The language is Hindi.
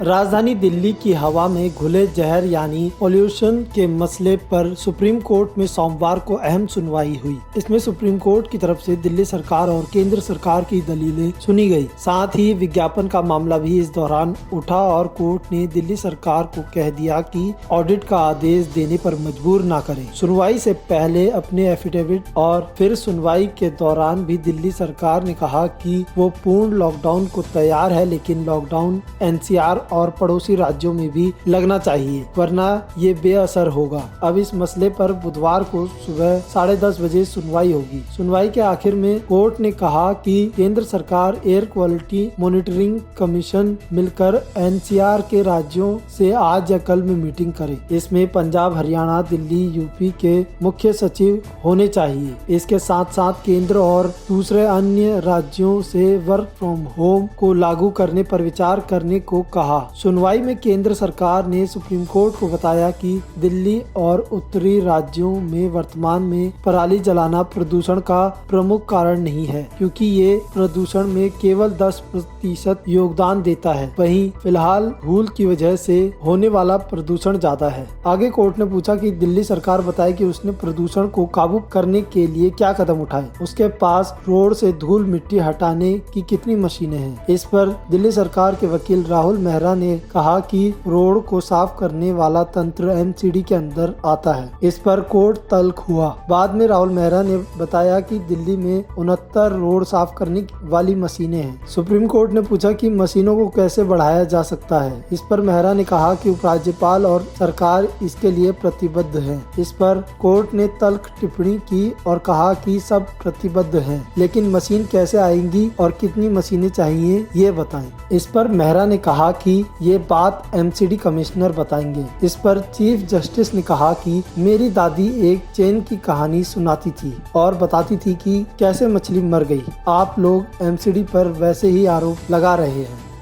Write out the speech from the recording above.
राजधानी दिल्ली की हवा में घुले जहर यानी पोल्यूशन के मसले पर सुप्रीम कोर्ट में सोमवार को अहम सुनवाई हुई। इसमें सुप्रीम कोर्ट की तरफ से दिल्ली सरकार और केंद्र सरकार की दलीलें सुनी गई। साथ ही विज्ञापन का मामला भी इस दौरान उठा और कोर्ट ने दिल्ली सरकार को कह दिया कि ऑडिट का आदेश देने पर मजबूर न करे। सुनवाई से पहले अपने एफिडेविट और फिर सुनवाई के दौरान भी दिल्ली सरकार ने कहा कि वो पूर्ण लॉकडाउन को तैयार है, लेकिन लॉकडाउन एनसीआर और पड़ोसी राज्यों में भी लगना चाहिए, वरना ये बेअसर होगा। अब इस मसले पर बुधवार को सुबह 10:30 बजे सुनवाई होगी। सुनवाई के आखिर में कोर्ट ने कहा कि केंद्र सरकार एयर क्वालिटी मॉनिटरिंग कमीशन मिलकर एनसीआर के राज्यों से आज या कल में मीटिंग करे। इसमें पंजाब, हरियाणा, दिल्ली, यूपी के मुख्य सचिव होने चाहिए। इसके साथ साथ केंद्र और दूसरे अन्य राज्यों से वर्क फ्रॉम होम को लागू करने पर विचार करने को कहा। सुनवाई में केंद्र सरकार ने सुप्रीम कोर्ट को बताया कि दिल्ली और उत्तरी राज्यों में वर्तमान में पराली जलाना प्रदूषण का प्रमुख कारण नहीं है, क्योंकि ये प्रदूषण में केवल 10% योगदान देता है। वहीं फिलहाल धूल की वजह से होने वाला प्रदूषण ज्यादा है। आगे कोर्ट ने पूछा कि दिल्ली सरकार बताए कि उसने प्रदूषण को काबू करने के लिए क्या कदम उठाए। उसके पास रोड से धूल मिट्टी हटाने की कितनी मशीनें हैं। इस पर दिल्ली सरकार के वकील राहुल मेहरा ने कहा कि रोड को साफ करने वाला तंत्र एमसीडी के अंदर आता है। इस पर कोर्ट तल्ख हुआ। बाद में राहुल मेहरा ने बताया कि दिल्ली में 69 रोड साफ करने वाली मशीनें हैं। सुप्रीम कोर्ट ने पूछा कि मशीनों को कैसे बढ़ाया जा सकता है। इस पर मेहरा ने कहा कि उपराज्यपाल और सरकार इसके लिए प्रतिबद्ध है। इस पर कोर्ट ने तल्ख टिप्पणी की और कहा कि सब प्रतिबद्ध हैं, लेकिन मशीन कैसे आएंगी और कितनी मशीनें चाहिए ये बताएं। इस पर मेहरा ने कहा कि ये बात एमसीडी कमिश्नर बताएंगे। इस पर चीफ जस्टिस ने कहा कि मेरी दादी एक चेन की कहानी सुनाती थी और बताती थी कि कैसे मछली मर गई। आप लोग एमसीडी पर वैसे ही आरोप लगा रहे हैं।